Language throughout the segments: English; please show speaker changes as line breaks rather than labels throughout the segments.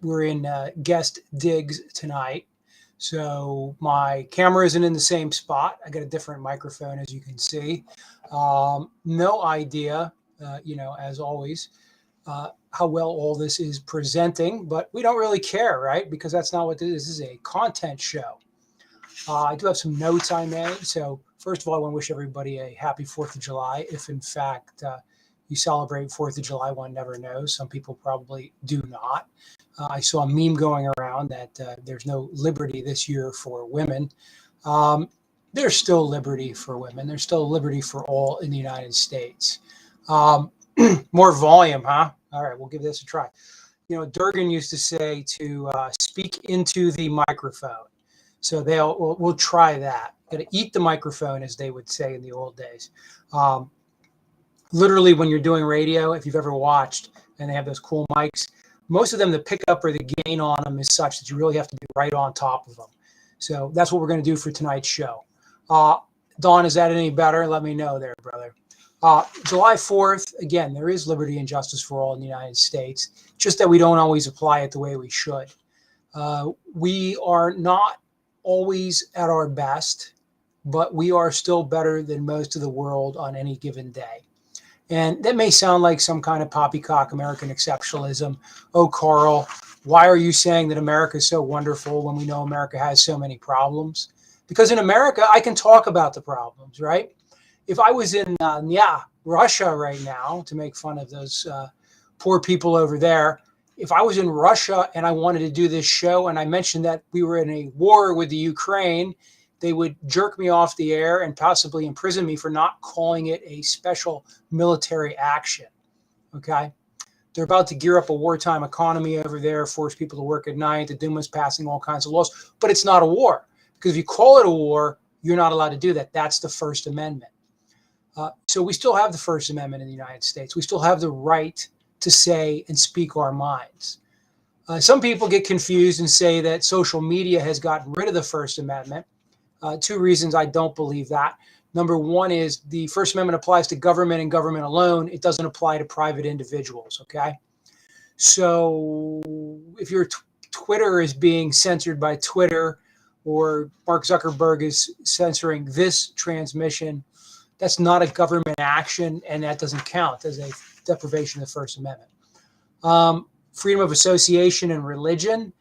We're in guest digs tonight. So my camera isn't in the same spot. I got a different microphone, as you can see. No idea, as always, how well all this is presenting, but we don't really care, right? Because that's not what this is. This is a content show. I do have some notes I made. So first of all, I want to wish everybody a happy 4th of July. If in fact you celebrate 4th of July, one never knows. Some people probably do not. I saw a meme going around that there's no liberty this year for women. There's still liberty for women. There's still liberty for all in the United States. More volume, huh? All right, we'll give this a try. Durgan used to say to speak into the microphone. So we'll try that. Got to eat the microphone, as they would say in the old days. Literally, when you're doing radio, if you've ever watched, and they have those cool mics, most of them, the pickup or the gain on them is such that you really have to be right on top of them. So that's what we're going to do for tonight's show. Don, is that any better? Let me know there, brother. July 4th, again, there is liberty and justice for all in the United States, just that we don't always apply it the way we should. We are not always at our best, but we are still better than most of the world on any given day. And that may sound like some kind of poppycock American exceptionalism. Oh, Carl, why are you saying that America is so wonderful when we know America has so many problems? Because in America, I can talk about the problems, right? If I was in, Russia right now, to make fun of those poor people over there, if I was in Russia and I wanted to do this show and I mentioned that we were in a war with the Ukraine, they would jerk me off the air and possibly imprison me for not calling it a special military action. Okay? They're about to gear up a wartime economy over there, force people to work at night. The Duma's passing all kinds of laws, but it's not a war. Because if you call it a war, you're not allowed to do that. That's the First Amendment. So we still have the First Amendment in the United States. We still have the right to say and speak our minds. Some people get confused and say that social media has gotten rid of the First Amendment. Two reasons I don't believe that. Number one is the First Amendment applies to government and government alone. It doesn't apply to private individuals, okay? So if your Twitter is being censored by Twitter, or Mark Zuckerberg is censoring this transmission, that's not a government action, and that doesn't count as a deprivation of the First Amendment. Freedom of association and religion.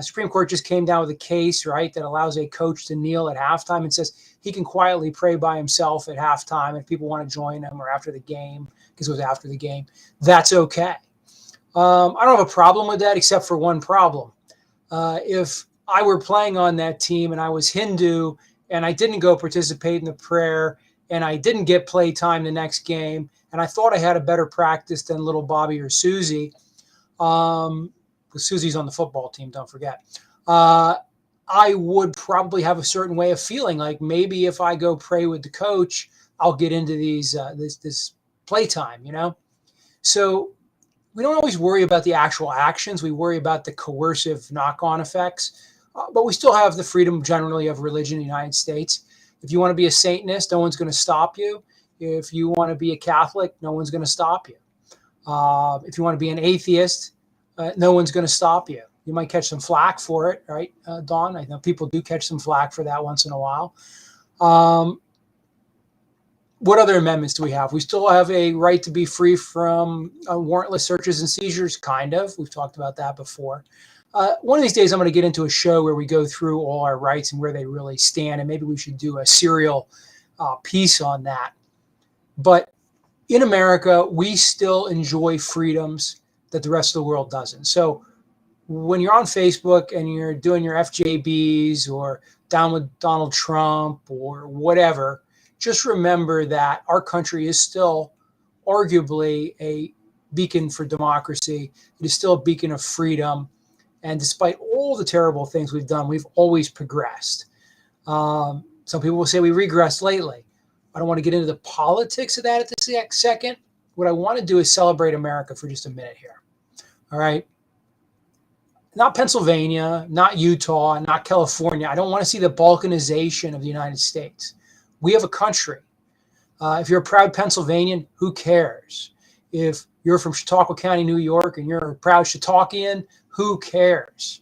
Supreme Court just came down with a case, right, that allows a coach to kneel at halftime and says he can quietly pray by himself at halftime if people want to join him, or after the game, because it was after the game. That's okay. I don't have a problem with that, except for one problem. If I were playing on that team and I was Hindu and I didn't go participate in the prayer and I didn't get play time the next game, and I thought I had a better practice than little Bobby or Susie, because Susie's on the football team, don't forget, I would probably have a certain way of feeling, like maybe if I go pray with the coach, I'll get into this play time, So we don't always worry about the actual actions. We worry about the coercive knock-on effects. But we still have the freedom generally of religion in the United States. If you want to be a Satanist, no one's going to stop you. If you want to be a Catholic, no one's going to stop you. If you want to be an atheist, no one's going to stop you. You might catch some flack for it, right, Don? I know people do catch some flack for that once in a while. What other amendments do we have? We still have a right to be free from warrantless searches and seizures, kind of. We've talked about that before. One of these days, I'm going to get into a show where we go through all our rights and where they really stand, and maybe we should do a serial piece on that. But in America, we still enjoy freedoms that the rest of the world doesn't. So when you're on Facebook and you're doing your FJBs or down with Donald Trump or whatever, just remember that our country is still arguably a beacon for democracy. It is still a beacon of freedom. And despite all the terrible things we've done, we've always progressed. Some people will say we regressed lately. I don't want to get into the politics of that at this second. What I want to do is celebrate America for just a minute here. All right? Not Pennsylvania, not Utah, not California. I don't want to see the balkanization of the United States. We have a country. If you're a proud Pennsylvanian, who cares? If you're from Chautauqua County, New York, and you're a proud Chautauquan, who cares?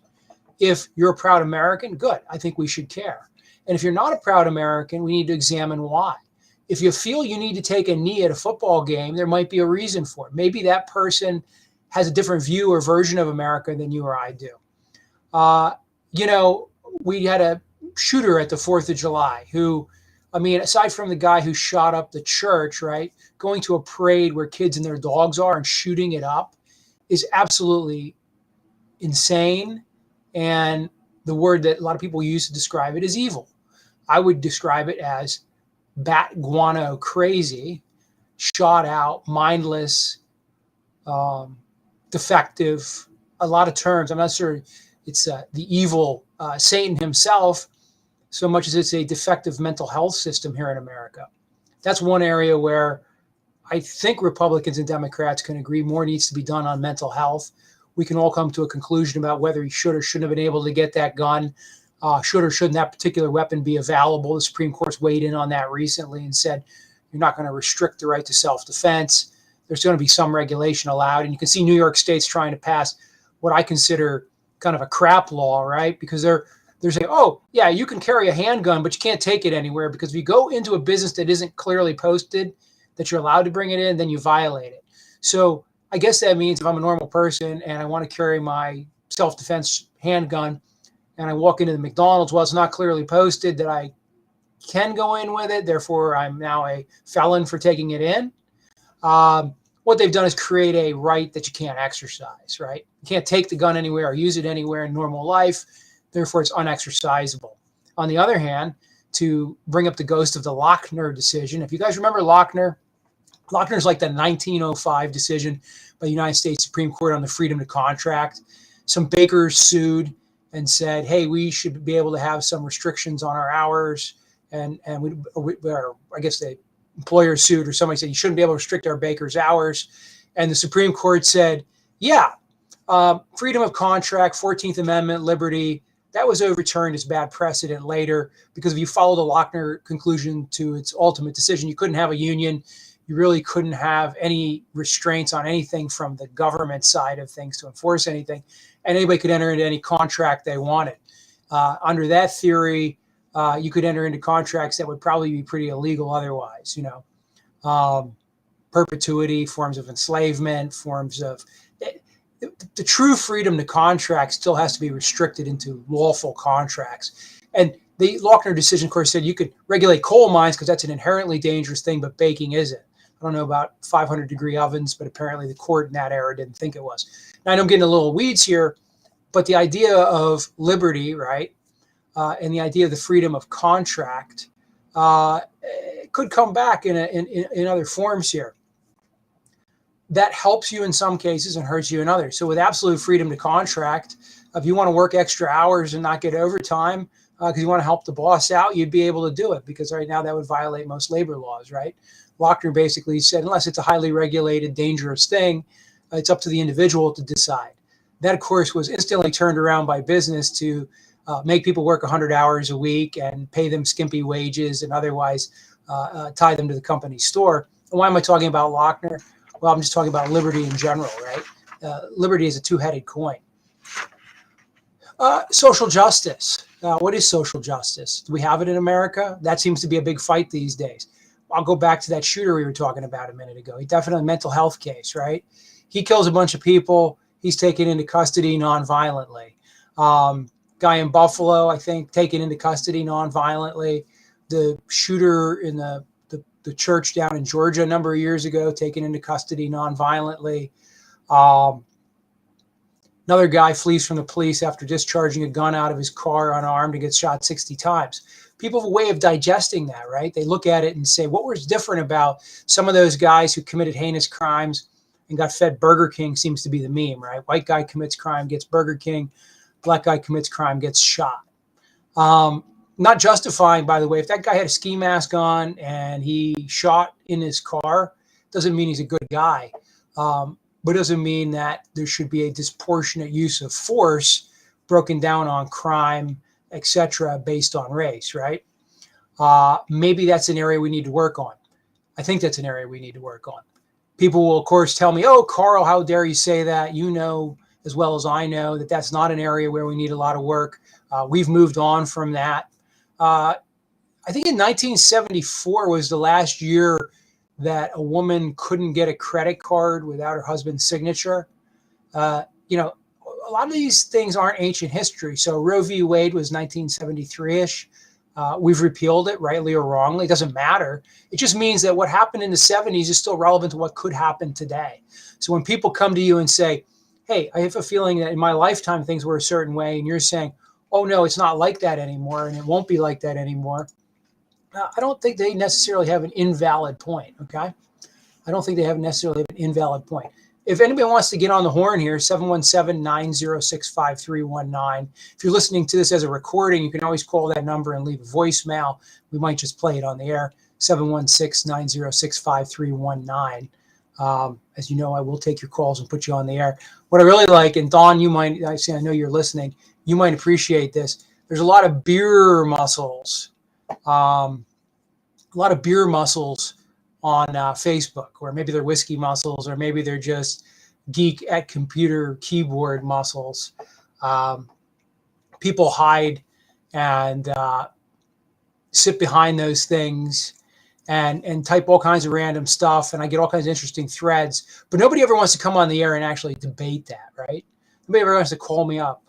If you're a proud American, good. I think we should care. And if you're not a proud American, we need to examine why. If you feel you need to take a knee at a football game, there might be a reason for it. Maybe that person has a different view or version of America than you or I do. You know, we had a shooter at the 4th of July who, I mean, aside from the guy who shot up the church, right, going to a parade where kids and their dogs are and shooting it up is absolutely insane. And the word that a lot of people use to describe it is evil. I would describe it as bat guano crazy, shot out, mindless, defective, a lot of terms. I'm not sure it's the evil Satan himself so much as it's a defective mental health system here in America. That's one area where I think Republicans and Democrats can agree more needs to be done on mental health. We can all come to a conclusion about whether he should or shouldn't have been able to get that gun. Should or shouldn't that particular weapon be available? The Supreme Court's weighed in on that recently and said you're not going to restrict the right to self-defense. There's going to be some regulation allowed. And you can see New York State's trying to pass what I consider kind of a crap law, right? Because they're saying, oh, yeah, you can carry a handgun, but you can't take it anywhere, because if you go into a business that isn't clearly posted that you're allowed to bring it in, then you violate it. So I guess that means if I'm a normal person and I want to carry my self-defense handgun and I walk into the McDonald's, well, it's not clearly posted that I can go in with it. Therefore, I'm now a felon for taking it in. What they've done is create a right that you can't exercise, right? You can't take the gun anywhere or use it anywhere in normal life. Therefore, it's unexercisable. On the other hand, to bring up the ghost of the Lochner decision, if you guys remember Lochner is like the 1905 decision by the United States Supreme Court on the freedom to contract. Some bakers sued and said, hey, we should be able to have some restrictions on our hours. And I guess the employer sued, or somebody said you shouldn't be able to restrict our bakers' hours. And the Supreme Court said, yeah, freedom of contract, 14th Amendment, liberty, that was overturned as bad precedent later, because if you follow the Lochner conclusion to its ultimate decision, you couldn't have a union. You really couldn't have any restraints on anything from the government side of things to enforce anything. And anybody could enter into any contract they wanted. Under that theory, you could enter into contracts that would probably be pretty illegal otherwise, you know, perpetuity, forms of enslavement, forms of the true freedom to contract still has to be restricted into lawful contracts. And the Lochner decision, of course, said you could regulate coal mines because that's an inherently dangerous thing, but baking isn't. I don't know about 500-degree ovens, but apparently the court in that era didn't think it was. Now, I know I'm getting a little weeds here, but the idea of liberty, right, and the idea of the freedom of contract could come back in other forms here. That helps you in some cases and hurts you in others. So with absolute freedom to contract, if you want to work extra hours and not get overtime because you want to help the boss out, you'd be able to do it, because right now that would violate most labor laws, right? Lochner basically said, unless it's a highly regulated, dangerous thing, it's up to the individual to decide. That, of course, was instantly turned around by business to make people work 100 hours a week and pay them skimpy wages and otherwise tie them to the company store. And why am I talking about Lochner? Well, I'm just talking about liberty in general, right? Liberty is a two-headed coin. Social justice. What is social justice? Do we have it in America? That seems to be a big fight these days. I'll go back to that shooter we were talking about a minute ago. He definitely a mental health case, right? He kills a bunch of people. He's taken into custody non-violently. Guy in Buffalo, I think, taken into custody non-violently. The shooter in the church down in Georgia a number of years ago, taken into custody non-violently. Another guy flees from the police after discharging a gun out of his car unarmed and gets shot 60 times. People have a way of digesting that, right? They look at it and say, what was different about some of those guys who committed heinous crimes and got fed Burger King seems to be the meme, right? White guy commits crime, gets Burger King. Black guy commits crime, gets shot. Not justifying, by the way, if that guy had a ski mask on and he shot in his car, doesn't mean he's a good guy. But doesn't mean that there should be a disproportionate use of force broken down on crime, etc., based on race, right? Maybe that's an area we need to work on. I think that's an area we need to work on. People will, of course, tell me, oh, Carl, how dare you say that? You know as well as I know that that's not an area where we need a lot of work. We've moved on from that. I think in 1974 was the last year that a woman couldn't get a credit card without her husband's signature. You know, a lot of these things aren't ancient history. So Roe v. Wade was 1973-ish. We've repealed it, rightly or wrongly. It doesn't matter. It just means that what happened in the 70s is still relevant to what could happen today. So when people come to you and say, hey, I have a feeling that in my lifetime things were a certain way, and you're saying, oh, no, it's not like that anymore, and it won't be like that anymore, I don't think they necessarily have an invalid point, okay? I don't think they necessarily have an invalid point. If anybody wants to get on the horn here, 717-906-5319. If you're listening to this as a recording, you can always call that number and leave a voicemail. We might just play it on the air, 716-906-5319. As you know, I will take your calls and put you on the air. What I really like, and Dawn, I know you're listening, you might appreciate this. There's a lot of beer muscles. A lot of beer muscles on Facebook, or maybe they're whiskey muscles, or maybe they're just geek at computer keyboard muscles. People hide and sit behind those things and type all kinds of random stuff, and I get all kinds of interesting threads, but nobody ever wants to come on the air and actually debate that, right? Nobody ever wants to call me up.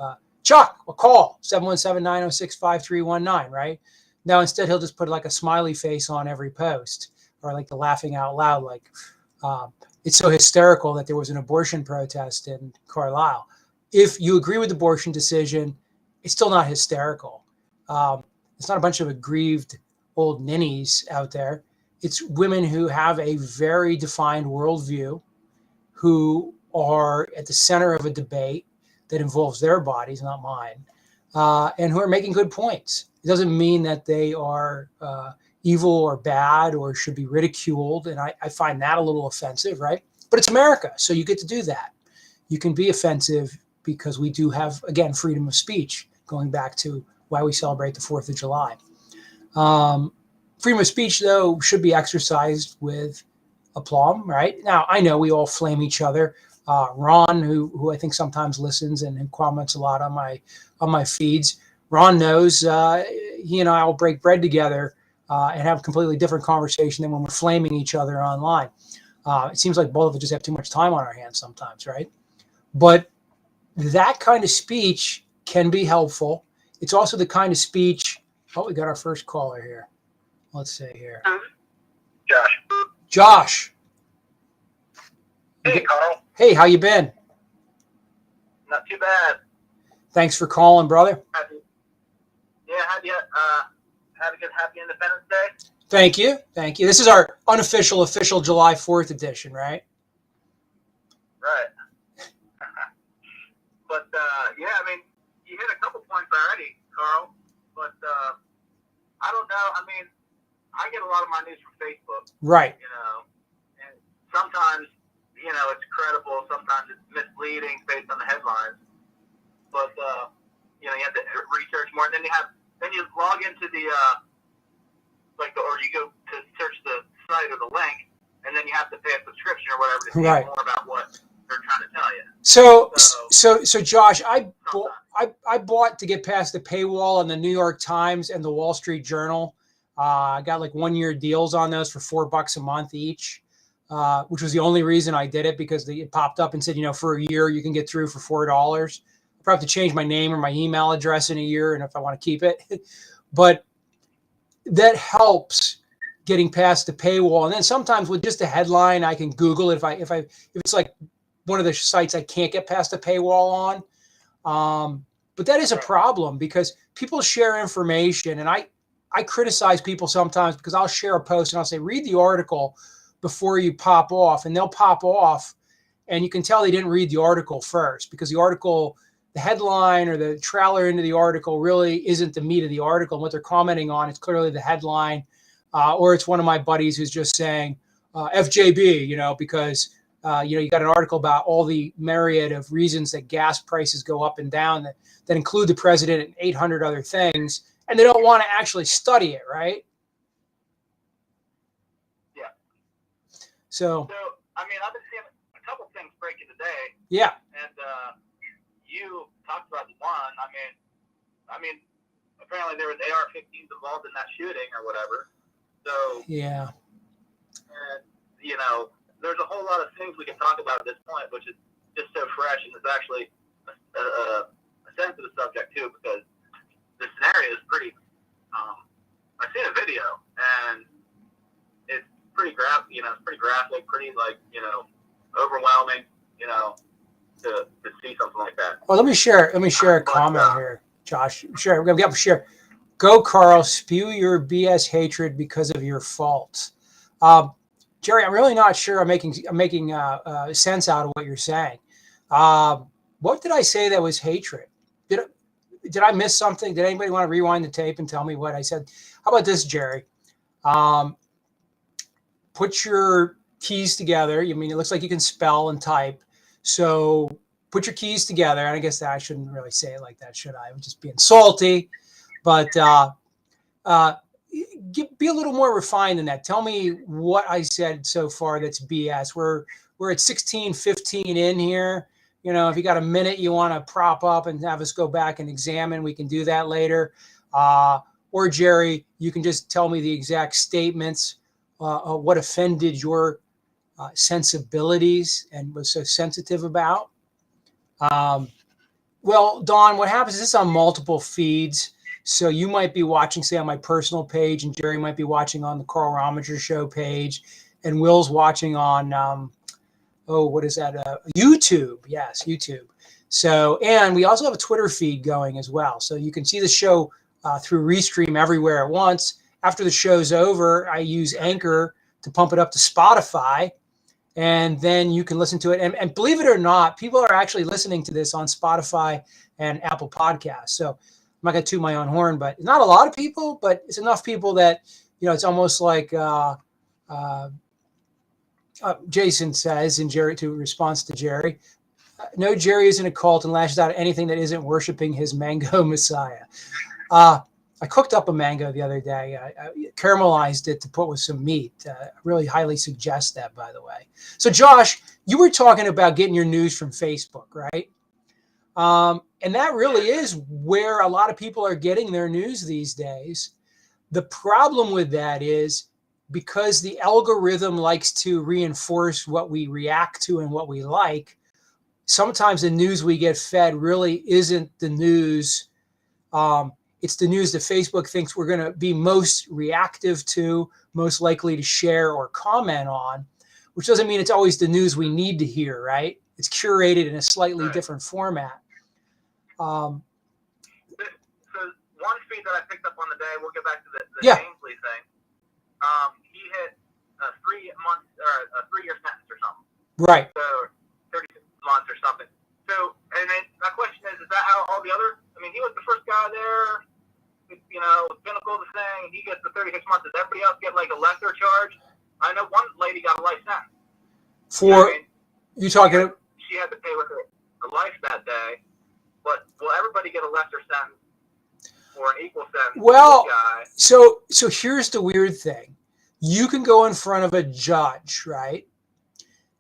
Chuck, a call, 717-906-5319, right? Now, instead, he'll just put like a smiley face on every post, or like the laughing out loud. Like, it's so hysterical that there was an abortion protest in Carlisle. If you agree with the abortion decision, it's still not hysterical. It's not a bunch of aggrieved old ninnies out there. It's women who have a very defined worldview, who are at the center of a debate that involves their bodies, not mine, and who are making good points. It doesn't mean that they are evil or bad or should be ridiculed. And I find that a little offensive, right? But it's America, so you get to do that. You can be offensive because we do have, again, freedom of speech, going back to why we celebrate the 4th of July. Freedom of speech, though, should be exercised with aplomb, right? Now, I know we all flame each other. Ron, who I think sometimes listens and comments a lot on my feeds, Ron knows he and I will break bread together and have a completely different conversation than when we're flaming each other online. It seems like both of us just have too much time on our hands sometimes, right? But that kind of speech can be helpful. It's also the kind of speech. Oh, we got our first caller here. Let's see here.
Josh.
Josh.
Hey, Carl.
Hey, how you been?
Not too bad.
Thanks for calling, brother.
Have you had a good Happy Independence Day?
Thank you. Thank you. This is our unofficial, official July 4th edition, right?
Right. But, yeah, I mean, you hit a couple points already, Carl. But, I don't know. I mean, I get a lot of my news from Facebook.
Right.
You know, and sometimes, you know, it's credible. Sometimes it's misleading based on the headlines. But, you know, you have to research more. And then you log into the, or you go to search the site or the link, and then you have to pay a subscription or whatever to see more about what they're trying to tell you.
So Josh, I bought to get past the paywall on the New York Times and the Wall Street Journal. I got like 1-year deals on those for $4 a month each, which was the only reason I did it, because it popped up and said, you know, for a year you can get through for $4. I'll probably have to change my name or my email address in a year, and if I want to keep it, but that helps getting past the paywall. And then sometimes with just a headline, I can Google it if it's like one of the sites I can't get past the paywall on. But that is a problem, because people share information, and I criticize people sometimes because I'll share a post and I'll say, read the article before you pop off, and they'll pop off, and you can tell they didn't read the article first, because the article, the headline or the trailer into the article really isn't the meat of the article. And what they're commenting on is clearly the headline, or it's one of my buddies who's just saying FJB, you know, because you know, you got an article about all the myriad of reasons that gas prices go up and down that include the president and 800 other things, and they don't want to actually study it, right?
Yeah.
So
I mean, I've been seeing a couple things breaking today.
Yeah.
And you talked about the one. I mean, apparently there was AR-15s involved in that shooting or whatever. So
yeah,
and you know, there's a whole lot of things we can talk about at this point, which is just so fresh, and it's actually a sensitive subject too, because the scenario is pretty. I've seen a video, and it's pretty graphic. You know, it's pretty graphic, pretty overwhelming. You know, to see something like that.
well, let me share a comment here, Josh. Sure, we have to share. Go, Carl. Spew your BS hatred because of your fault. Jerry, I'm really not sure I'm making sense out of what you're saying. What did I say that was hatred? Did I miss something? Did anybody want to rewind the tape and tell me what I said? How about this, Jerry? Put your keys together. I mean, it looks like you can spell and type. So put your keys together. And I guess that I shouldn't really say it like that, should I? I'm just being salty. But be a little more refined than that. Tell me what I said so far that's BS. We're at 16:15 in here. You know, if you got a minute you want to prop up and have us go back and examine, we can do that later. Or Jerry, you can just tell me the exact statements, what offended your sensibilities and was so sensitive about. Well, Don, what happens is this on multiple feeds. So you might be watching, say, on my personal page, and Jerry might be watching on the Carl Rominger Show page, and Will's watching on, what is that? YouTube. Yes, YouTube. So, and we also have a Twitter feed going as well. So you can see the show through Restream everywhere at once. After the show's over, I use Anchor to pump it up to Spotify, and then you can listen to it. And believe it or not, people are actually listening to this on Spotify and Apple Podcasts. So I'm not going to toot my own horn, but not a lot of people, but it's enough people that, you know, it's almost like Jason says in Jerry, to response to Jerry, no, Jerry isn't a cult and lashes out at anything that isn't worshiping his mango messiah. I cooked up a mango the other day. I caramelized it to put with some meat. I really highly suggest that, by the way. So, Josh, you were talking about getting your news from Facebook, right? And that really is where a lot of people are getting their news these days. The problem with that is because the algorithm likes to reinforce what we react to and what we like, sometimes the news we get fed really isn't the news. It's the news that Facebook thinks we're going to be most reactive to, most likely to share or comment on, which doesn't mean it's always the news we need to hear, right? It's curated in a slightly different format.
So one feed that I picked up on the day, we'll get back to the Ainsley thing. He hit a 3-year sentence or something.
Right.
So 36 months or something. So, and then my question is that how all the other? I mean, he was the first guy there. You know, pinnacle of the thing. He gets the 36 months. Does everybody else get like a lesser charge? I know one lady got a life sentence.
You talking?
She had to pay with her life that day. But will everybody get a lesser sentence or an equal sentence?
Well, so here's the weird thing. You can go in front of a judge, right?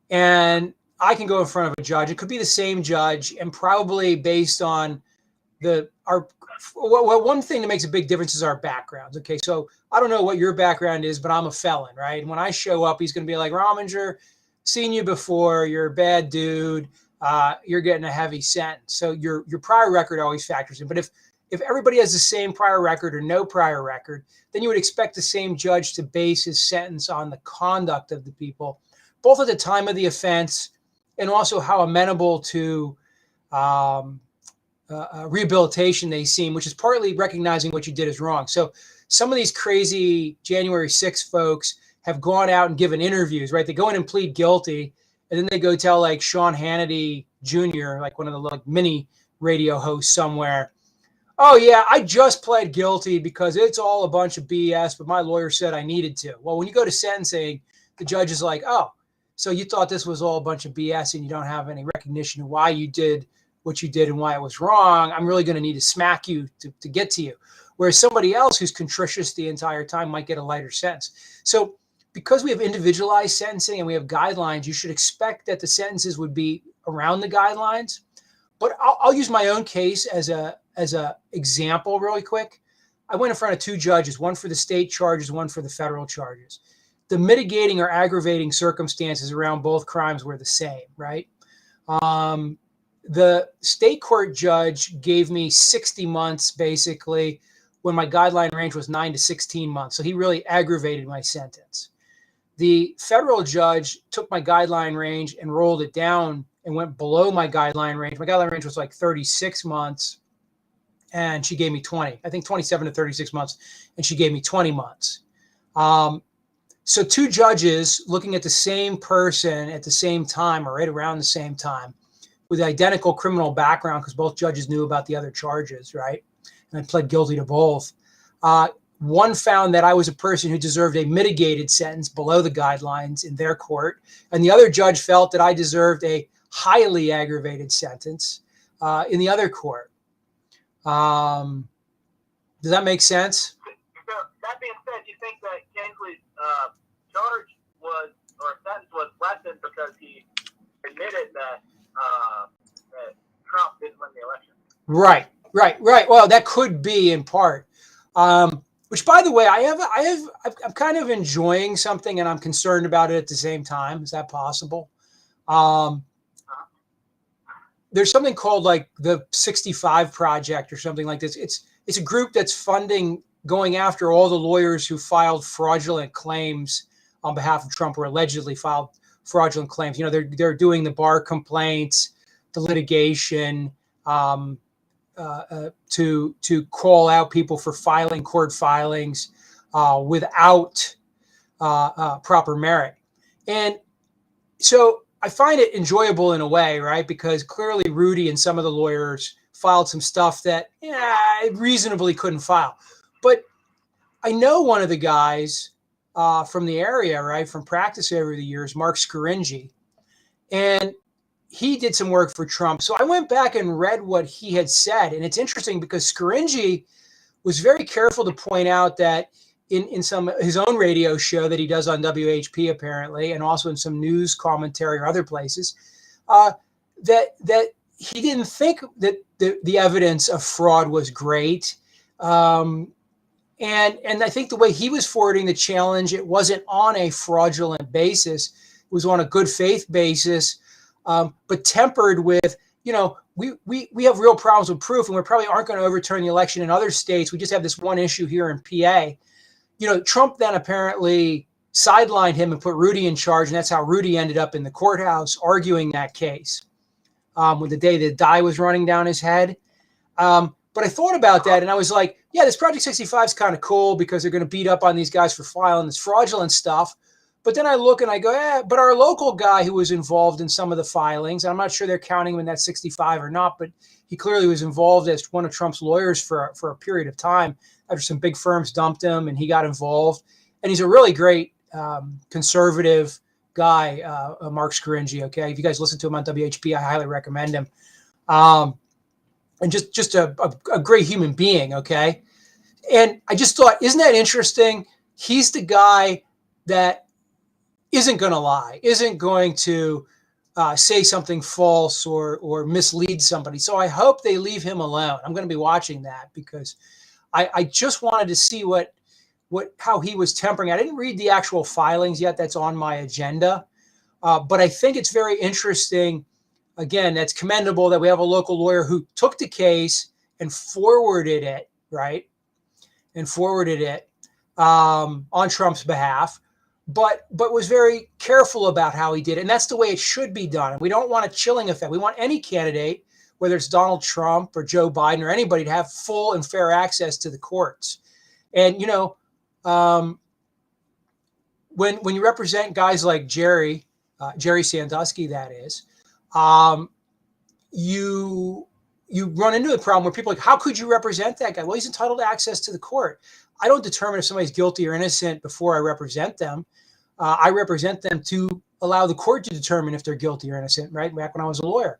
And I can go in front of a judge. It could be the same judge, and probably based on one thing that makes a big difference is our backgrounds. Okay, so I don't know what your background is, but I'm a felon, right? And when I show up, he's going to be like, Rominger, seen you before. You're a bad dude. You're getting a heavy sentence. So your prior record always factors in. But if everybody has the same prior record or no prior record, then you would expect the same judge to base his sentence on the conduct of the people, both at the time of the offense and also how amenable to rehabilitation they seem, which is partly recognizing what you did is wrong. So some of these crazy January 6th folks have gone out and given interviews, right? They go in and plead guilty, and then they go tell like Sean Hannity Jr., like one of the like mini radio hosts somewhere, oh yeah, I just pled guilty because it's all a bunch of BS, but my lawyer said I needed to. Well, when you go to sentencing, the judge is like, oh, so you thought this was all a bunch of BS and you don't have any recognition of why you did what you did and why it was wrong. I'm really going to need to smack you to get to you. Whereas somebody else who's contritious the entire time might get a lighter sentence. So because we have individualized sentencing and we have guidelines, you should expect that the sentences would be around the guidelines. But I'll use my own case as a example really quick. I went in front of two judges, one for the state charges, one for the federal charges. The mitigating or aggravating circumstances around both crimes were the same, right? The state court judge gave me 60 months basically when my guideline range was 9 to 16 months. So he really aggravated my sentence. The federal judge took my guideline range and rolled it down and went below my guideline range. My guideline range was like 36 months and she gave me 20, I think 27 to 36 months, and she gave me 20 months. So two judges looking at the same person at the same time or right around the same time with identical criminal background, because both judges knew about the other charges, right? And I pled guilty to both. One found that I was a person who deserved a mitigated sentence below the guidelines in their court, and the other judge felt that I deserved a highly aggravated sentence in the other court. Does that make sense?
So that being said, you think that Kingsley's charge was, or sentence was lessened because he admitted that Trump didn't win the election?
Right. Well, that could be in part. Which, by the way, I'm kind of enjoying something, and I'm concerned about it at the same time. Is that possible? There's something called like the 65 Project or something like this. It's a group that's funding going after all the lawyers who filed fraudulent claims on behalf of Trump or allegedly filed fraudulent claims. You know, they're doing the bar complaints, the litigation, to call out people for filing court filings without proper merit. And so I find it enjoyable in a way, right? Because clearly Rudy and some of the lawyers filed some stuff that I reasonably couldn't file. But I know one of the guys from the area, right, from practice over the years, Mark Scaringi, and he did some work for Trump. So I went back and read what he had said. And it's interesting because Scaringi was very careful to point out that in some his own radio show that he does on WHP apparently, and also in some news commentary or other places, that he didn't think that the evidence of fraud was great. And I think the way he was forwarding the challenge, it wasn't on a fraudulent basis. It was on a good faith basis, but tempered with, you know, we have real problems with proof, and we probably aren't going to overturn the election in other states. We just have this one issue here in PA. You know, Trump then apparently sidelined him and put Rudy in charge, and that's how Rudy ended up in the courthouse arguing that case with the day the dye was running down his head. But I thought about that, and I was like, yeah, this Project 65 is kind of cool because they're going to beat up on these guys for filing this fraudulent stuff. But then I look and I go, but our local guy who was involved in some of the filings, I'm not sure they're counting him in that 65 or not, but he clearly was involved as one of Trump's lawyers for a period of time after some big firms dumped him, and he got involved. And he's a really great conservative guy, Mark Scaringi, okay? If you guys listen to him on WHP, I highly recommend him. And just a great human being, okay? And I just thought, isn't that interesting? He's the guy that isn't going to lie, isn't going to say something false or mislead somebody. So I hope they leave him alone. I'm going to be watching that because I just wanted to see how he was tempering. I didn't read the actual filings yet. That's on my agenda. But I think it's very interesting. Again, that's commendable that we have a local lawyer who took the case and forwarded it, right? And forwarded it on Trump's behalf, but was very careful about how he did it. And that's the way it should be done. And we don't want a chilling effect. We want any candidate, whether it's Donald Trump or Joe Biden or anybody, to have full and fair access to the courts. And, you know, when you represent guys like Jerry Sandusky, that is, you run into a problem where people are like, how could you represent that guy? Well, he's entitled to access to the court. I don't determine if somebody's guilty or innocent before I represent them. I represent them to allow the court to determine if they're guilty or innocent, right? Back when I was a lawyer.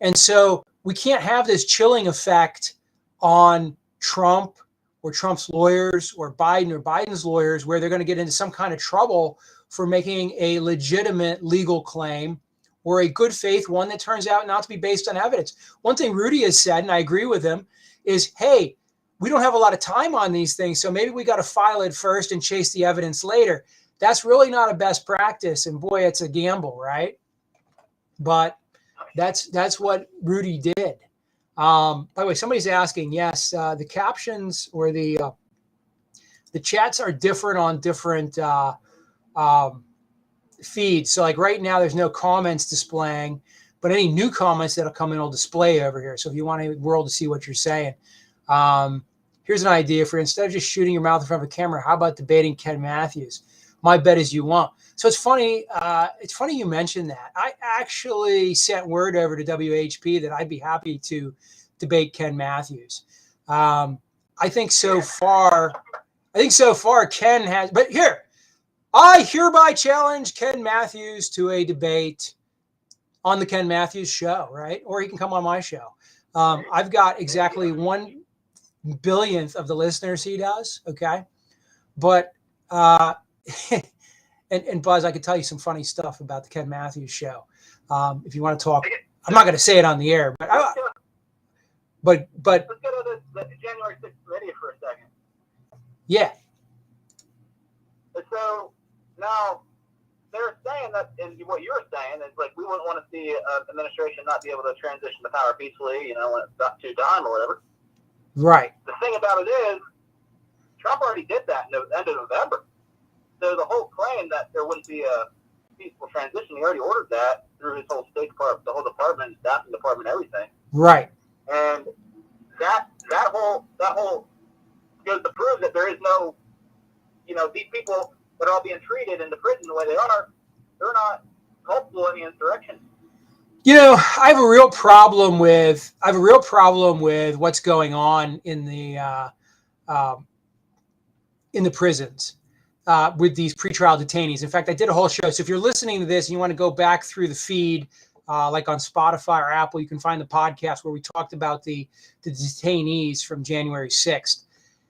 And so we can't have this chilling effect on Trump or Trump's lawyers or Biden's lawyers, where they're going to get into some kind of trouble for making a legitimate legal claim or a good faith one that turns out not to be based on evidence. One thing Rudy has said, and I agree with him, is, hey, we don't have a lot of time on these things, so maybe we got to file it first and chase the evidence later. That's really not a best practice, and boy, it's a gamble, right? But that's what Rudy did. By the way, somebody's asking, yes, the captions or the chats are different on different feeds. So like right now, there's no comments displaying, but any new comments that'll come in will display over here. So if you want the world to see what you're saying, here's an idea for instead of just shooting your mouth in front of a camera, how about debating Ken Matthews? My bet is you won't. So it's funny. It's funny you mentioned that. I actually sent word over to WHP that I'd be happy to debate Ken Matthews. I think so far Ken has. But here, I hereby challenge Ken Matthews to a debate on the Ken Matthews show, right? Or he can come on my show. I've got exactly 1/1000th of the listeners he does. Okay, but. And Buzz, I could tell you some funny stuff about the Ken Matthews show. If you want to talk, I'm not going to say it on the air, but
let's go to the January 6th committee for a second.
Yeah.
So now they're saying that, and what you're saying is like we wouldn't want to see an administration not be able to transition to power peacefully, when it's not too time or whatever.
Right.
The thing about it is, Trump already did that in the end of November. So the whole claim that there wouldn't be a peaceful transition, he already ordered that through his whole State Department, the whole department, staffing department, everything.
Right.
And that whole goes to prove that there is no, these people that are all being treated in the prison the way they are, they're not culpable in the insurrection.
I have a real problem with what's going on in the prisons. With these pretrial detainees. In fact, I did a whole show. So if you're listening to this and you want to go back through the feed, like on Spotify or Apple, you can find the podcast where we talked about the detainees from January 6th.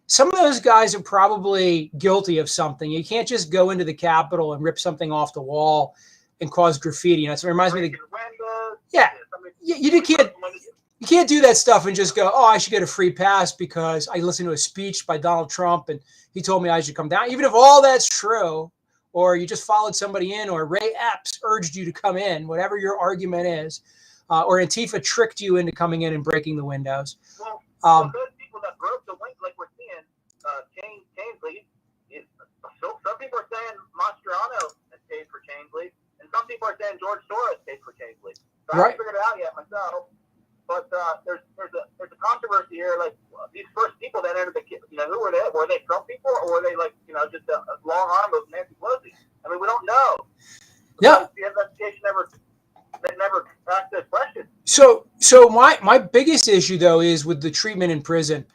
Some of those guys are probably guilty of something. You can't just go into the Capitol and rip something off the wall and cause graffiti. So it reminds me of you can't do that stuff and just go, oh, I should get a free pass because I listened to a speech by Donald Trump and he told me I should come down. Even if all that's true, or you just followed somebody in, or Ray Epps urged you to come in, whatever your argument is, or Antifa tricked you into coming in and breaking the windows.
Well, those people that broke the windows, like we're seeing, Chansley, some people are saying Mastriano has paid for Chansley, and some people are saying George Soros paid for Chansley. So I haven't figured it out yet myself. But there's a controversy here. Like these first people that entered who were they? Were they Trump people, or were they just a long arm of Nancy Pelosi? I mean, we don't know.
Yeah.
The investigation never asked this question.
So my biggest issue though is with the treatment in prison.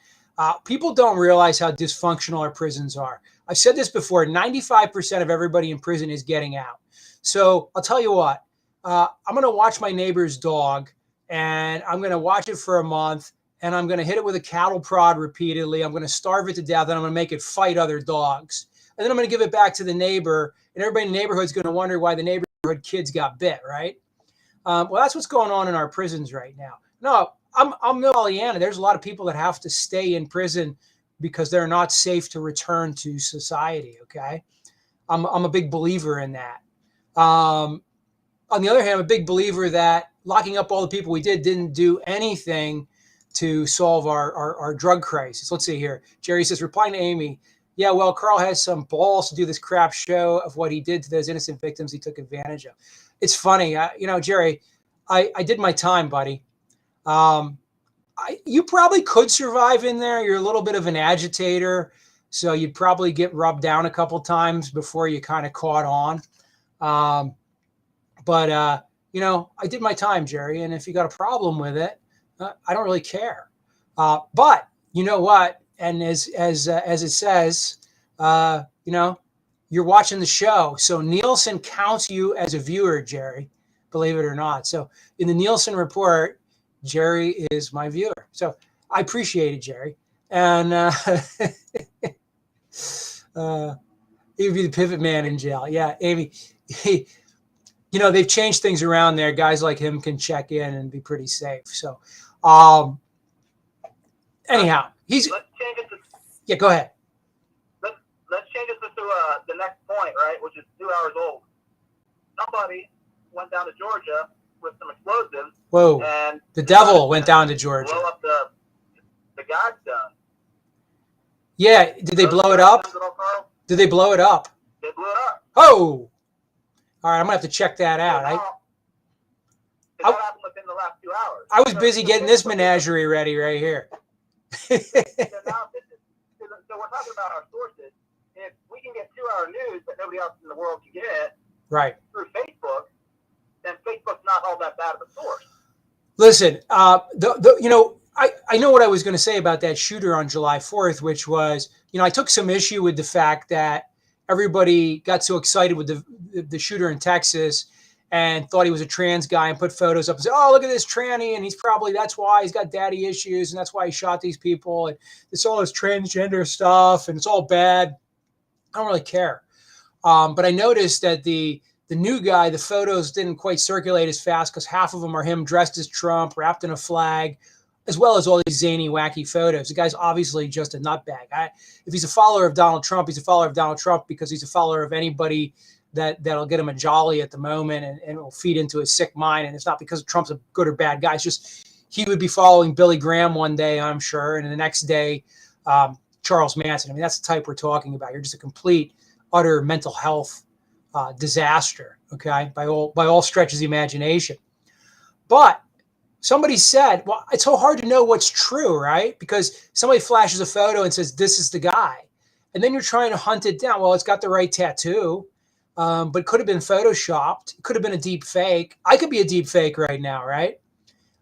People don't realize how dysfunctional our prisons are. I've said this before. 95% of everybody in prison is getting out. So I'll tell you what. I'm going to watch my neighbor's dog. And I'm going to watch it for a month, and I'm going to hit it with a cattle prod repeatedly. I'm going to starve it to death, and I'm going to make it fight other dogs. And then I'm going to give it back to the neighbor, and everybody in the neighborhood is going to wonder why the neighborhood kids got bit, right? Well, that's what's going on in our prisons right now. No, I'm no Pollyanna. There's a lot of people that have to stay in prison because they're not safe to return to society, okay? I'm a big believer in that. On the other hand, I'm a big believer that locking up all the people we didn't do anything to solve our drug crisis. Let's see here. Jerry says, replying to Amy, yeah, well, Carl has some balls to do this crap show of what he did to those innocent victims he took advantage of. It's funny. Jerry, I did my time, buddy. You probably could survive in there. You're a little bit of an agitator, so you'd probably get rubbed down a couple times before you kind of caught on. But I did my time, Jerry, and if you got a problem with it, I don't really care. But you know what? And as it says, you're watching the show, so Nielsen counts you as a viewer, Jerry. Believe it or not. So in the Nielsen report, Jerry is my viewer. So I appreciate it, Jerry. And he would be the pivot man in jail. Yeah, Amy. They've changed things around there. Guys like him can check in and be pretty safe. So, anyhow,
let's change it to.
Yeah, go ahead.
Let's change it to the next point, right? Which is 2 hours old. Somebody went down to Georgia with some explosives.
Whoa!
And
the devil went down to Georgia.
Blow up the God's gun.
Yeah, did they blow it up? Did they blow it up?
They blew it up.
Oh! All right, I'm gonna have to check that out.
That happened within the last 2 hours.
I was busy getting this menagerie ready right here.
So we're talking about our sources. If we can get 2 hour news that nobody else in the world can get,
right,
through Facebook, then Facebook's not all that bad of a source.
Listen, I know what I was going to say about that shooter on July 4th, which was, I took some issue with the fact that everybody got so excited with the shooter in Texas and thought he was a trans guy and put photos up and said, oh, look at this tranny. And that's why he's got daddy issues. And that's why he shot these people. And it's all this transgender stuff and it's all bad. I don't really care. But I noticed that the new guy, the photos didn't quite circulate as fast because half of them are him dressed as Trump, wrapped in a flag, as well as all these zany, wacky photos. The guy's obviously just a nutbag. If he's a follower of Donald Trump, he's a follower of Donald Trump because he's a follower of anybody that'll get him a jolly at the moment and it will feed into his sick mind. And it's not because Trump's a good or bad guy. It's just he would be following Billy Graham one day, I'm sure, and the next day, Charles Manson. I mean, that's the type we're talking about. You're just a complete, utter mental health disaster, okay, by all stretches of the imagination. But somebody said, well, it's so hard to know what's true, right? Because somebody flashes a photo and says, this is the guy. And then you're trying to hunt it down. Well, it's got the right tattoo, but it could have been photoshopped. It could have been a deep fake. I could be a deep fake right now, right?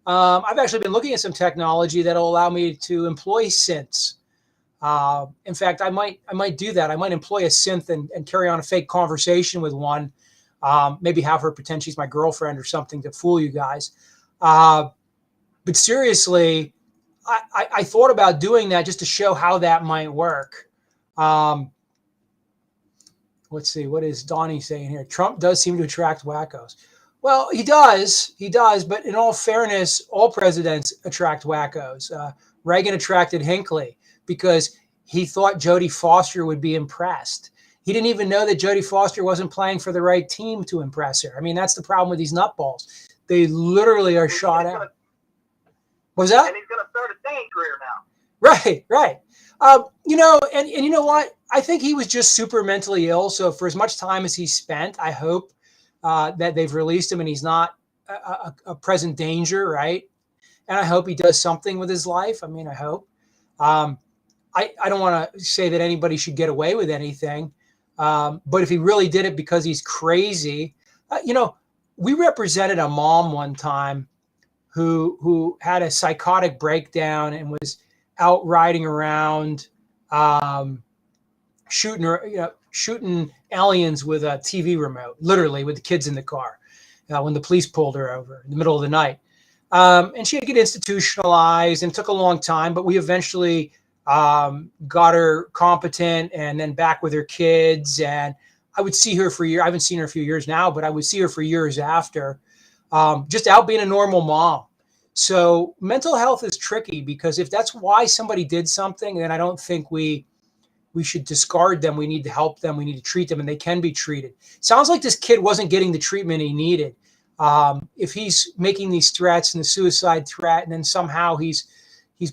I've actually been looking at some technology that'll allow me to employ synths. In fact, I might do that. I might employ a synth and carry on a fake conversation with one. Maybe have her pretend she's my girlfriend or something to fool you guys. But seriously, I thought about doing that just to show how that might work. Let's see, what is Donnie saying here? Trump does seem to attract wackos. Well, he does, but in all fairness, all presidents attract wackos. Reagan attracted Hinckley because he thought Jodie Foster would be impressed. He didn't even know that Jodie Foster wasn't playing for the right team to impress her. I mean, that's the problem with these nutballs. They literally are shot out. What was that?
And he's going to start a singing career now.
Right. And you know what? I think he was just super mentally ill. So for as much time as he spent, I hope that they've released him and he's not a present danger, right? And I hope he does something with his life. I mean, I hope. I don't want to say that anybody should get away with anything. But if he really did it because he's crazy, we represented a mom one time who had a psychotic breakdown and was out riding around, shooting aliens with a TV remote, literally with the kids in the car, when the police pulled her over in the middle of the night. And she had to get institutionalized and it took a long time, but we eventually got her competent and then back with her kids. And I would see her for years. I haven't seen her a few years now, but I would see her for years after, just out being a normal mom. So mental health is tricky because if that's why somebody did something, then I don't think we should discard them. We need to help them. We need to treat them and they can be treated. Sounds like this kid wasn't getting the treatment he needed. If he's making these threats and the suicide threat, and then somehow he's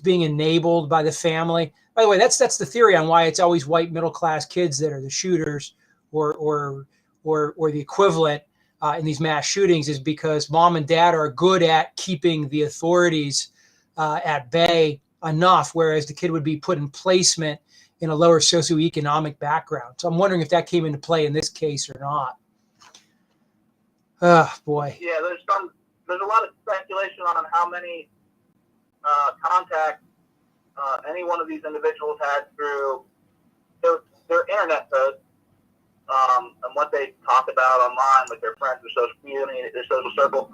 being enabled by the family. By the way, that's the theory on why it's always white middle class kids that are the shooters or the equivalent in these mass shootings, is because mom and dad are good at keeping the authorities at bay enough, whereas the kid would be put in placement in a lower socioeconomic background. So I'm wondering if that came into play in this case or not. Oh boy.
Yeah, there's a lot of speculation on how many contacts any one of these individuals had through their internet posts, and what they talk about online with their friends, their social community, their social circle,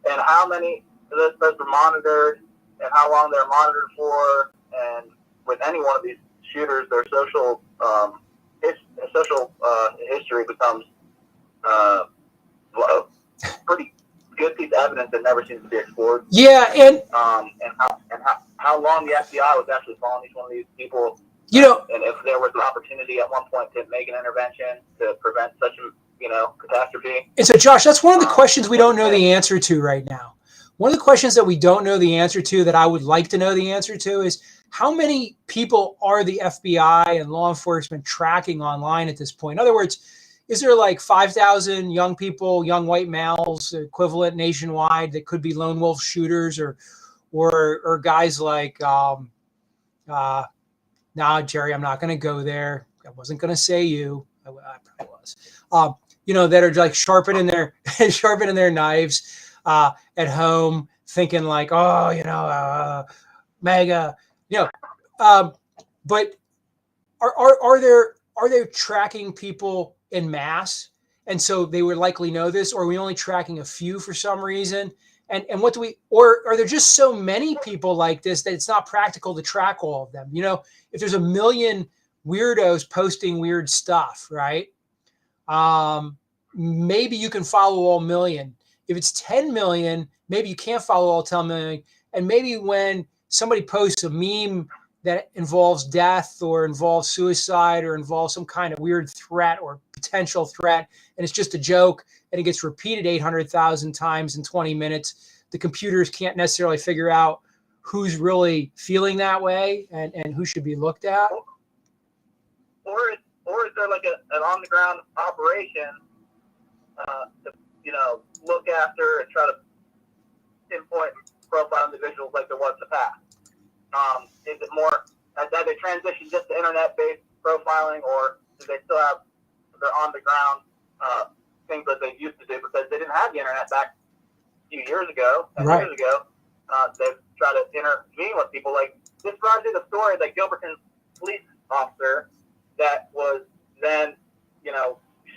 and how many of those posts were monitored, and how long they're monitored for, and with any one of these shooters, their social history becomes pretty good piece of evidence that never seems to be explored.
Yeah, and
how long the FBI was actually following each one of these people.
You know,
and if there was an opportunity at one point to make an intervention to prevent such a catastrophe.
And so, Josh, that's one of the questions we don't know the answer to right now. One of the questions that we don't know the answer to that I would like to know the answer to is how many people are the FBI and law enforcement tracking online at this point? In other words, is there like 5,000 young people, young white males equivalent nationwide that could be lone wolf shooters or guys like, nah, Jerry, I'm not going to go there. I wasn't going to say you. I probably was. That are like sharpening their knives at home, thinking like, mega, but are they tracking people in mass? And so they would likely know this, or are we only tracking a few for some reason? And what do we, or are there just so many people like this that it's not practical to track all of them? If there's a million weirdos posting weird stuff, right? Maybe you can follow all million. If it's 10 million, maybe you can't follow all 10 million. And maybe when somebody posts a meme that involves death or involves suicide or involves some kind of weird threat or potential threat, and it's just a joke and it gets repeated 800,000 times in 20 minutes, the computers can't necessarily figure out who's really feeling that way and who should be looked at.
Or is there like an on-the-ground operation to look after and try to pinpoint profile individuals like there was in the past? Is it more, have they transitioned just to internet-based profiling, or do they still have their on-the-ground things that they used to do because they didn't have the internet back a few years ago, 10 years ago? They try to intervene with people. Like, this brought you the story that Gilberton police officer that was then,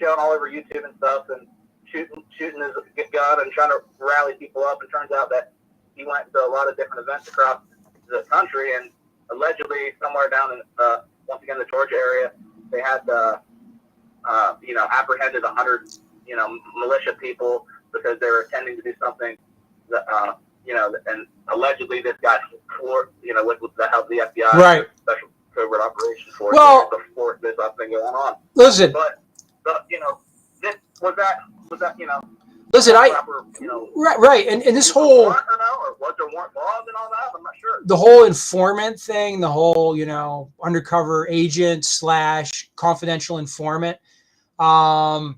shown all over YouTube and stuff and shooting his gun and trying to rally people up. It turns out that he went to a lot of different events across the country, and allegedly somewhere down in, once again, the Georgia area, they had, apprehended 100, militia people because they were intending to do something that, and allegedly this guy, with the help of the FBI,
right,
special covert operation force, before this stuff been going on.
Listen,
but this was that.
Listen,
proper,
right, and this whole,
or was there warrant laws and all that? I'm not sure.
The whole informant thing, the whole undercover agent / confidential informant. I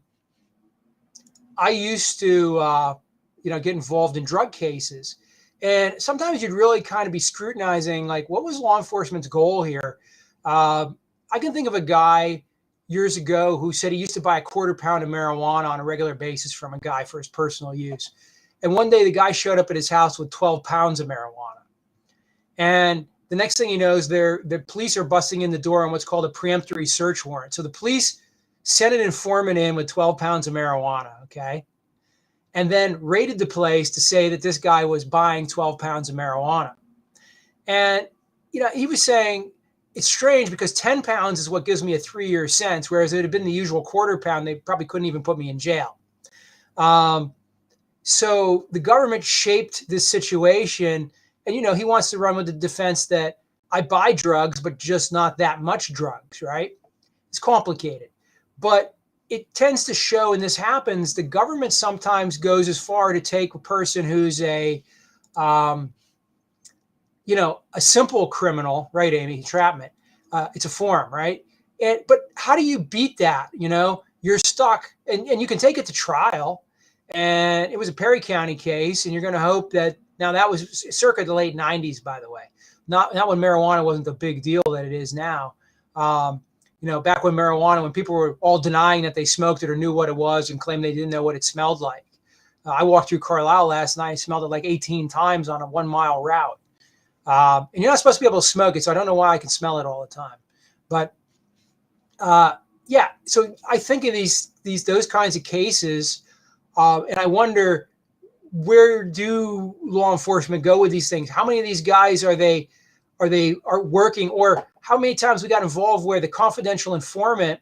used to get involved in drug cases, and sometimes you'd really kind of be scrutinizing like what was law enforcement's goal here. I can think of a guy years ago who said he used to buy a quarter pound of marijuana on a regular basis from a guy for his personal use. And one day the guy showed up at his house with 12 pounds of marijuana. And the next thing he knows, the police are busting in the door on what's called a preemptory search warrant. So the police sent an informant in with 12 pounds of marijuana, okay? And then raided the place to say that this guy was buying 12 pounds of marijuana. And, he was saying, it's strange because 10 pounds is what gives me a 3-year sentence, whereas if it had been the usual quarter pound, they probably couldn't even put me in jail. So the government shaped this situation, and, he wants to run with the defense that I buy drugs, but just not that much drugs, right? It's complicated. But it tends to show, and this happens, the government sometimes goes as far to take a person who's a simple criminal, right, Amy? Entrapment. It's a form, right? But how do you beat that? You're stuck, and you can take it to trial. And it was a Perry County case, and you're going to hope that, now that was circa the late 90s, by the way. Not when marijuana wasn't the big deal that it is now. Back when when people were all denying that they smoked it or knew what it was and claimed they didn't know what it smelled like. I walked through Carlisle last night, smelled it like 18 times on a 1-mile route. And you're not supposed to be able to smoke it, so I don't know why I can smell it all the time. But so I think of those kinds of cases, and I wonder, where do law enforcement go with these things? How many of these guys are they are working, or how many times we got involved where the confidential informant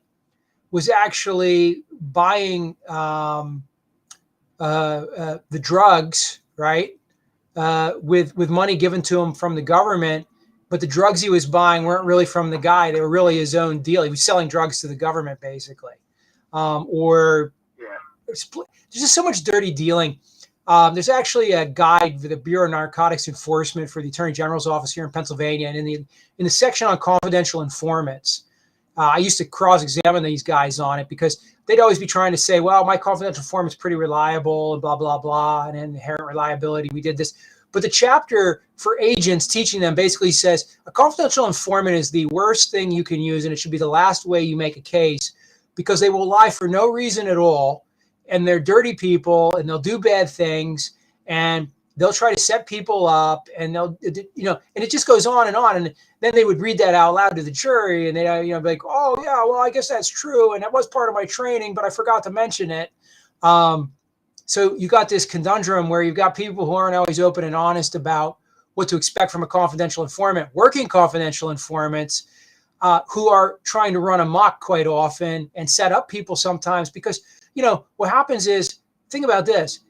was actually buying the drugs, right, with money given to him from the government, but the drugs he was buying weren't really from the guy; they were really his own deal. He was selling drugs to the government, basically, or there's just so much dirty dealing. There's actually a guide for the Bureau of Narcotics Enforcement for the Attorney General's office here in Pennsylvania, and in the section on confidential informants, I used to cross-examine these guys on it because they'd always be trying to say, well, my confidential informant's pretty reliable and blah, blah, blah, and inherent reliability. We did this. But the chapter for agents teaching them basically says a confidential informant is the worst thing you can use, and it should be the last way you make a case because they will lie for no reason at all, and they're dirty people, and they'll do bad things, and they'll try to set people up, and they'll, and it just goes on. And then they would read that out loud to the jury, and they, be like, oh yeah, well, I guess that's true, and that was part of my training, but I forgot to mention it. So you got this conundrum where you've got people who aren't always open and honest about what to expect from a confidential informant, working confidential informants, who are trying to run amok quite often and set up people sometimes because, what happens is, think about this.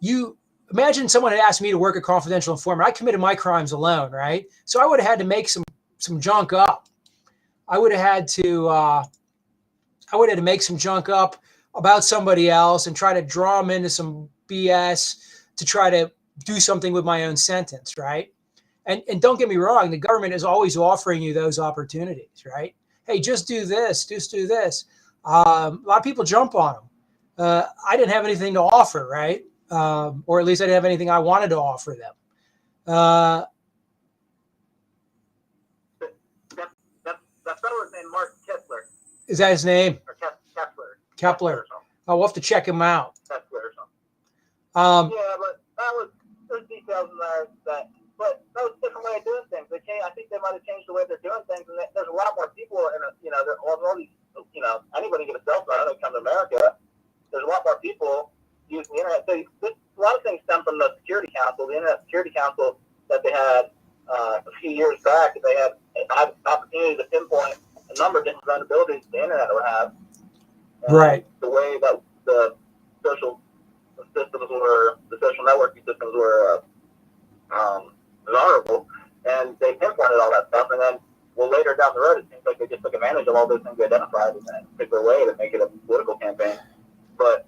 You imagine someone had asked me to work a confidential informant. I committed my crimes alone, right? So I would have had to make some junk up. I would have had to make some junk up about somebody else and try to draw them into some BS to try to do something with my own sentence, right? And don't get me wrong, the government is always offering you those opportunities, right? Hey, just do this, just do this. A lot of people jump on them. I didn't have anything to offer, right? Or at least I didn't have anything I wanted to offer them.
That fellow's named Mark Kessler.
Is that his name?
Or Kessler.
Kepler. We'll have to check him out.
Kessler or something. Yeah, but there's details in there but that was a different way of doing things. I think they might have changed the way they're doing things, and there's a lot more people all these, anybody can get a cell phone, they come to America. There's a lot more people using the internet. So a lot of things stem from the Security Council, the Internet Security Council that they had a few years back. They had an opportunity to pinpoint a number of different vulnerabilities the internet would have.
Right.
The way that the social networking systems were vulnerable, and they pinpointed all that stuff. And then, later down the road, it seems like they just took advantage of all those things they identified in a particular way to make it a political campaign. But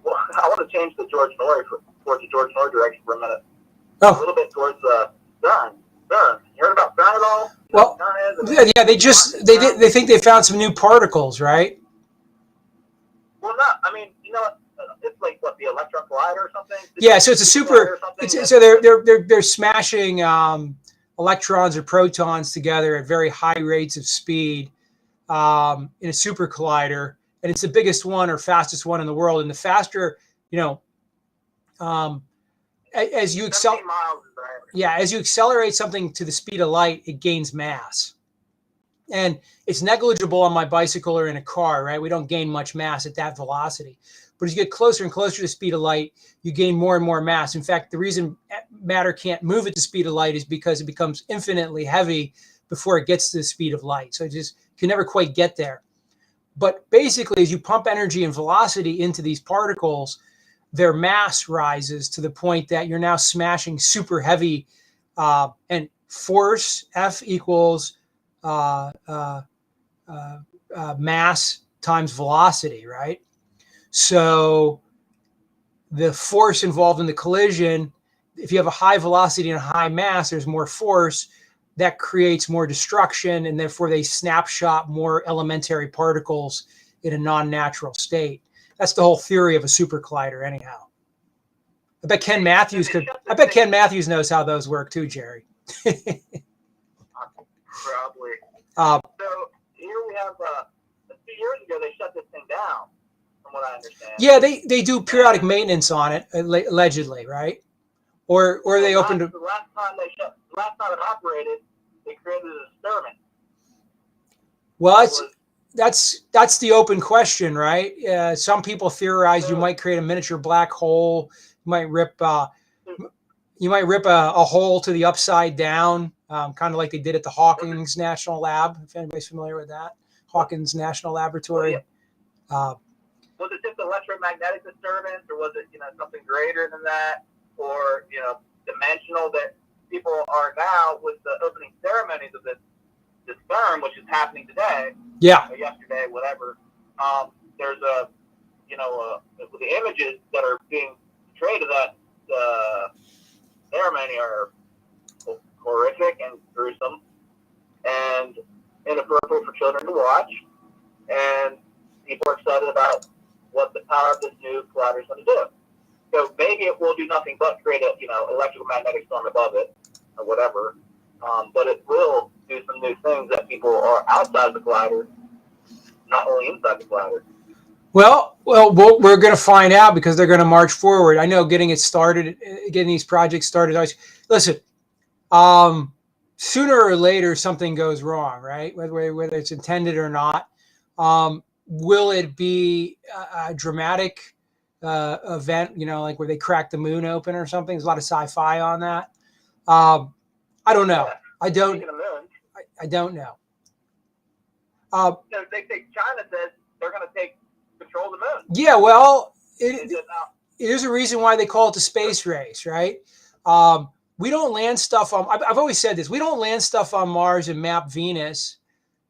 I want to change the towards the George Nord direction for a minute. A little bit towards CERN. You heard about CERN at all?
Well, yeah, they think they found some new particles, right?
Well, no, I mean, it's like the electron collider or something.
Yeah, so it's a super. So they're smashing electrons or protons together at very high rates of speed in a super collider, and it's the biggest one or fastest one in the world. And the faster, as you accelerate something to the speed of light, it gains mass. And it's negligible on my bicycle or in a car, right? We don't gain much mass at that velocity. But as you get closer and closer to the speed of light, you gain more and more mass. In fact, the reason matter can't move at the speed of light is because it becomes infinitely heavy before it gets to the speed of light. So it just can never quite get there. But basically, as you pump energy and velocity into these particles, their mass rises to the point that you're now smashing super heavy, and force, F equals mass times velocity, right? So the force involved in the collision, if you have a high velocity and a high mass, there's more force. That creates more destruction, and therefore they snapshot more elementary particles in a non-natural state. That's the whole theory of a super collider, anyhow. I bet Ken Matthews knows how those work too, Jerry.
Probably. So here we have a few years ago they shut this thing down, from what I understand.
Yeah, they do periodic maintenance on it, allegedly, right? Or they opened.
The last time it operated, they created an experiment.
Well, that's the open question, right? Some people theorize you might create a miniature black hole. You might rip a hole to the upside down kind of like they did at the Hawkins National Lab, if anybody's familiar with that. Hawkins National Laboratory.
Was it just electromagnetic disturbance, or was it, something greater than that, or, dimensional that people are now with the opening ceremonies of this firm, which is happening today,
Yeah.
or yesterday, whatever. There's the images that are being portrayed of that ceremony are horrific and gruesome and inappropriate for children to watch. And people are excited about what the power of this new collider is going to do. So maybe it will do nothing but create a electromagnetic storm above it or whatever. But it will do some new things that people are outside the collider, not only inside the collider.
Well, we're going to find out because they're going to march forward. I know getting it started, getting these projects started. Listen, sooner or later something goes wrong, right? Whether it's intended or not. Will it be a dramatic event? Like where they crack the moon open or something? There's a lot of sci-fi on that. I don't know. I don't know.
They think China says they're going to take control of the moon.
Yeah, well, there's a reason why they call it the space race, right? We don't land stuff on. I've always said this. We don't land stuff on Mars and map Venus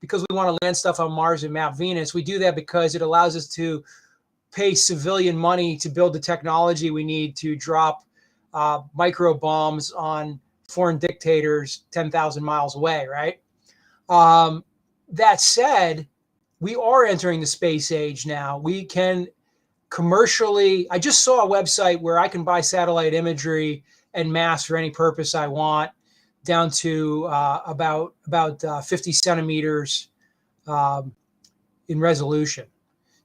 because we want to land stuff on Mars and map Venus. We do that because it allows us to pay civilian money to build the technology we need to drop micro bombs on foreign dictators 10,000 miles away, right? That said, we are entering the space age now. We can commercially, I just saw a website where I can buy satellite imagery en masse for any purpose I want, down to about 50 centimeters in resolution.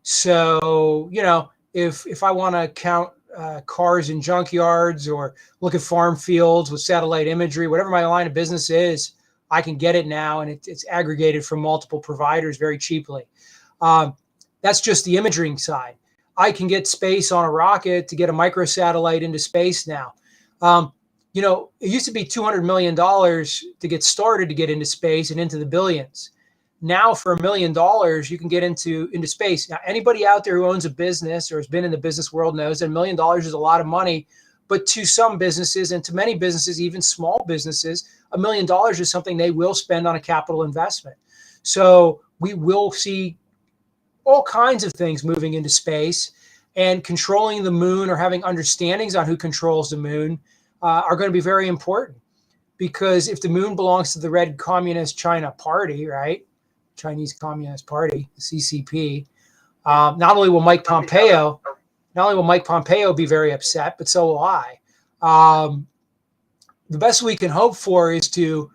So, if I want to count cars in junkyards or look at farm fields with satellite imagery, whatever my line of business is, I can get it now, and it's aggregated from multiple providers very cheaply. That's just the imaging side. I can get space on a rocket to get a microsatellite into space now. It used to be $200 million to get started to get into space and into the billions. Now for $1 million, you can get into space. Now, anybody out there who owns a business or has been in the business world knows that $1 million is a lot of money. But to some businesses and to many businesses, even small businesses, $1 million is something they will spend on a capital investment. So we will see all kinds of things moving into space, and controlling the moon or having understandings on who controls the moon are going to be very important. Because if the moon belongs to the Red Communist China Party, right? Chinese Communist Party, the CCP, not only will Mike Pompeo be very upset, but so will I. The best we can hope for is to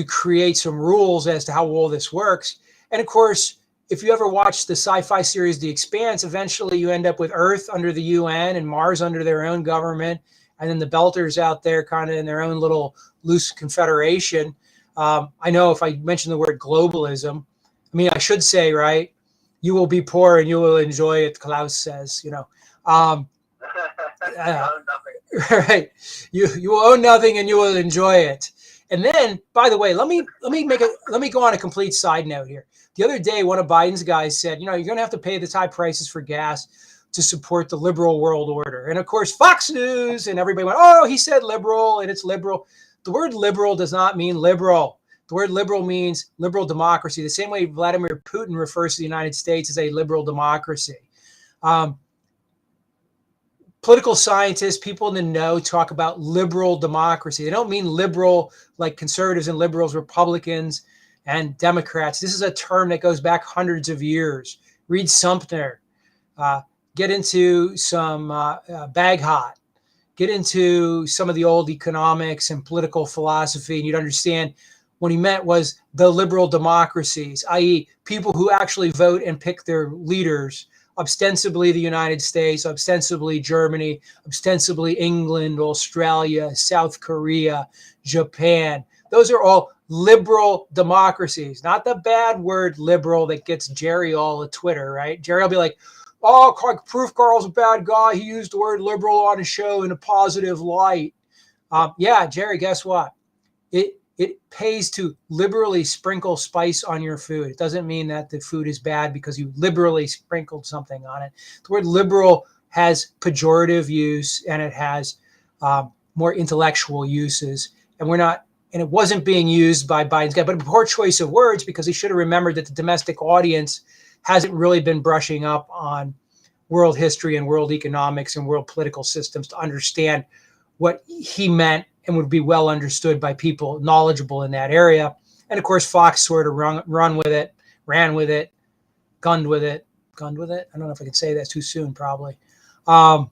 create some rules as to how all this works. And of course, if you ever watch the sci-fi series The Expanse, eventually you end up with Earth under the UN and Mars under their own government, and then the Belters out there kind of in their own little loose confederation. I know if I mention the word globalism, I should say, right, you will be poor and you will enjoy it, Klaus says, right. You will own nothing and you will enjoy it. And then, by the way, let me go on a complete side note here. The other day, one of Biden's guys said, you're going to have to pay the high prices for gas to support the liberal world order. And of course, Fox News and everybody went, oh, he said liberal and it's liberal. The word liberal does not mean liberal. The word liberal means liberal democracy, the same way Vladimir Putin refers to the United States as a liberal democracy. Political scientists, people in the know, talk about liberal democracy. They don't mean liberal like conservatives and liberals, Republicans and Democrats. This is a term that goes back hundreds of years. Read Sumter. Get into some Bagehot. Get into some of the old economics and political philosophy, and you'd understand what he meant was the liberal democracies, i.e. people who actually vote and pick their leaders, ostensibly the United States, ostensibly Germany, ostensibly England, Australia, South Korea, Japan. Those are all liberal democracies, not the bad word liberal that gets Jerry all at Twitter, right? Jerry will be like, oh, proof Carl's a bad guy. He used the word liberal on his show in a positive light. Yeah, Jerry, guess what? it pays to liberally sprinkle spice on your food. It doesn't mean that the food is bad because you liberally sprinkled something on it. The word liberal has pejorative use, and it has more intellectual uses. And it wasn't being used by Biden's guy, but a poor choice of words, because he should have remembered that the domestic audience hasn't really been brushing up on world history and world economics and world political systems to understand what he meant and would be well understood by people knowledgeable in that area. And of course, Fox sort of ran with it, gunned with it. I don't know if I can say that too soon, probably. But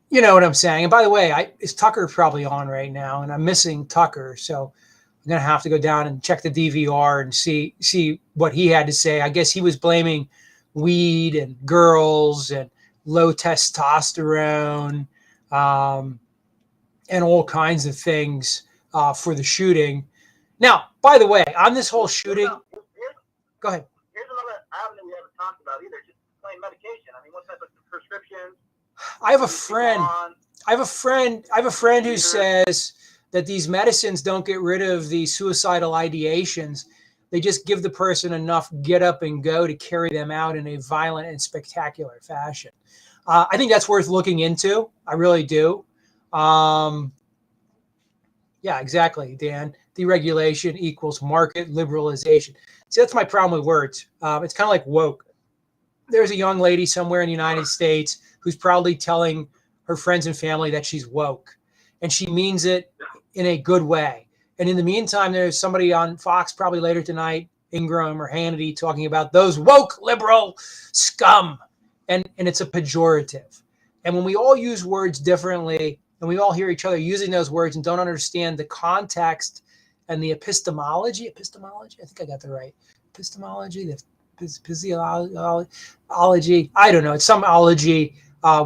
you know what I'm saying. And by the way, is Tucker probably on right now, and I'm missing Tucker, so I'm gonna have to go down and check the DVR and see what he had to say. I guess he was blaming weed and girls and low testosterone. And all kinds of things for the shooting. Now, by the way, on this whole shooting, go ahead.
Here's another avenue we haven't talked about either, just plain medication. I mean, what type of prescriptions?
I have a friend who says that these medicines don't get rid of the suicidal ideations. They just give the person enough get up and go to carry them out in a violent and spectacular fashion. I think that's worth looking into. I really do. Yeah, exactly, Dan. Deregulation equals market liberalization. See, that's my problem with words. It's kind of like woke. There's a young lady somewhere in the United States who's proudly telling her friends and family that she's woke, and she means it in a good way. And in the meantime, there's somebody on Fox probably later tonight, Ingram or Hannity, talking about those woke liberal scum. And it's a pejorative. And when we all use words differently, and we all hear each other using those words and don't understand the context and the epistemology, I think I got that right. Epistemology, the physiology, I don't know. It's some ology,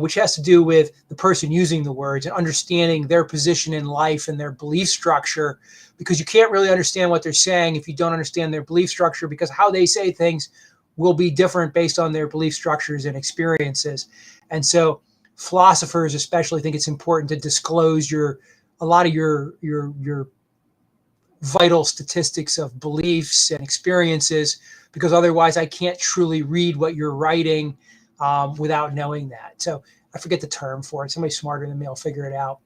which has to do with the person using the words and understanding their position in life and their belief structure, because you can't really understand what they're saying if you don't understand their belief structure, because how they say things will be different based on their belief structures and experiences. And so philosophers especially think it's important to disclose a lot of your vital statistics of beliefs and experiences, because otherwise I can't truly read what you're writing without knowing that. So I forget the term for it. Somebody smarter than me will figure it out.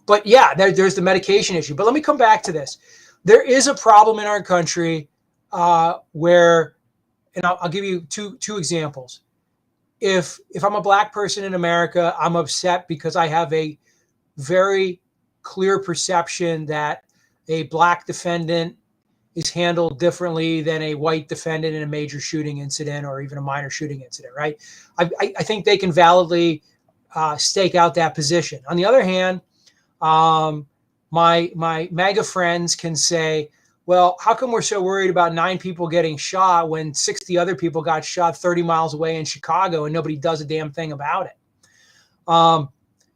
But yeah, there's the medication issue. But let me come back to this. There is a problem in our country where, and I'll give you two examples. If I'm a black person in America, I'm upset because I have a very clear perception that a black defendant is handled differently than a white defendant in a major shooting incident or even a minor shooting incident, right? I think they can validly stake out that position. On the other hand, my MAGA friends can say, well, how come we're so worried about 9 people getting shot when 60 other people got shot 30 miles away in Chicago and nobody does a damn thing about it?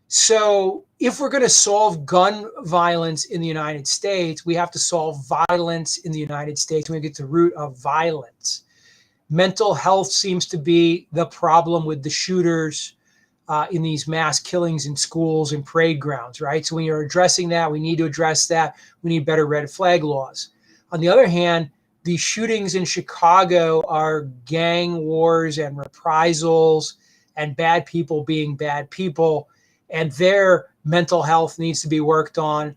So if we're going to solve gun violence in the United States, we have to solve violence in the United States. We get to the root of violence. Mental health seems to be the problem with the shooters in these mass killings in schools and parade grounds, right? So when you're addressing that, we need to address that. We need better red flag laws. On the other hand, the shootings in Chicago are gang wars and reprisals and bad people being bad people, and their mental health needs to be worked on.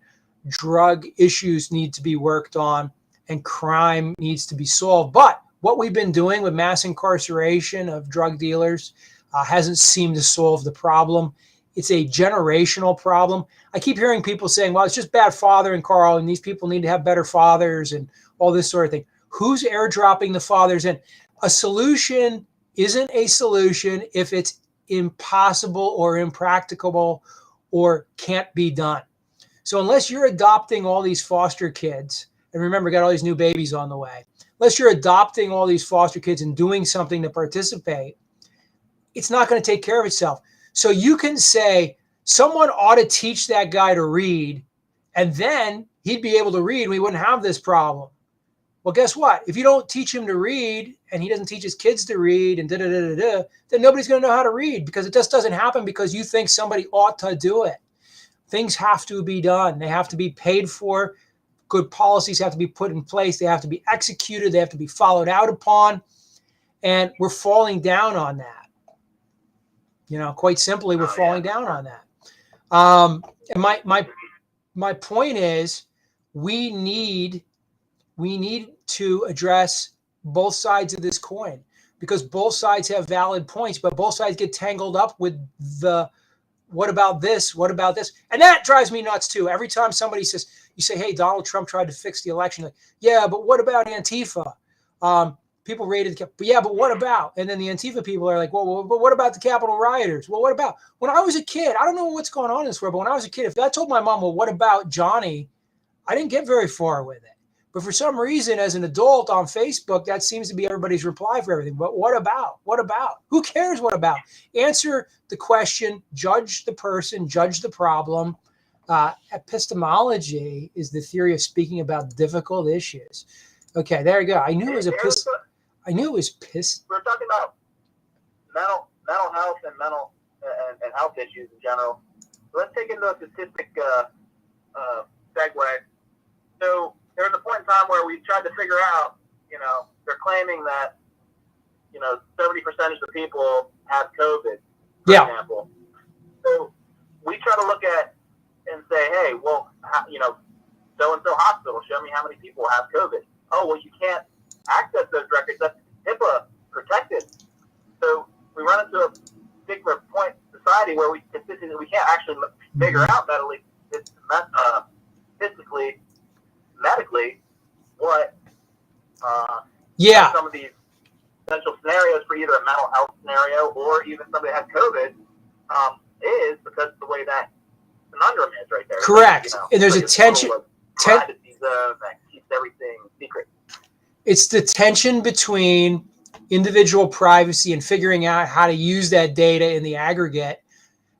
Drug issues need to be worked on, and crime needs to be solved. But what we've been doing with mass incarceration of drug dealers hasn't seemed to solve the problem. It's a generational problem. I keep hearing people saying, well, it's just bad fathering, Carl, and these people need to have better fathers and all this sort of thing. Who's airdropping the fathers in? A solution isn't a solution if it's impossible or impracticable or can't be done. So unless you're adopting all these foster kids, and remember, got all these new babies on the way, unless you're adopting all these foster kids and doing something to participate, it's not going to take care of itself. So you can say someone ought to teach that guy to read, and then he'd be able to read and we wouldn't have this problem. Well, guess what? If you don't teach him to read and he doesn't teach his kids to read and then nobody's going to know how to read, because it just doesn't happen because you think somebody ought to do it. things have to be done. They have to be paid for. Good policies have to be put in place. They have to be executed. They have to be followed out upon. And we're falling down on that. Quite simply, we're falling down on that. And my point is, we need to address both sides of this coin, because both sides have valid points, but both sides get tangled up with the what about this? What about this? And that drives me nuts too. Every time somebody says, you say, hey, Donald Trump tried to fix the election. Like, yeah, but what about Antifa? People rated, but yeah, but what about? And then the Antifa people are like, well, but what about the Capitol rioters? Well, what about? When I was a kid, I don't know what's going on in this world, but when I was a kid, if I told my mom, well, what about Johnny? I didn't get very far with it. But for some reason, as an adult on Facebook, that seems to be everybody's reply for everything. But what about? What about? Who cares what about? Answer the question, judge the person, judge the problem. Epistemology is the theory of speaking about difficult issues. Okay, there you go. I knew it was a piss. I knew it was piss.
We're talking about mental health and mental and health issues in general. So let's take into a statistic segue. So there was a point in time where we tried to figure out, they're claiming that, 70% of the people have COVID, for example. So we try to look at and say, hey, well, so-and-so hospital, show me how many people have COVID. Oh, well, you can't access those records. That's HIPAA protected. So we run into a particular point in society where we can't actually figure out statistically, medically, what some of these potential scenarios for either a mental health scenario or even somebody that has COVID is, because of the way that conundrum is right there.
Correct. And there's a tension.
Privacy zone that keeps everything secret.
It's the tension between individual privacy and figuring out how to use that data in the aggregate.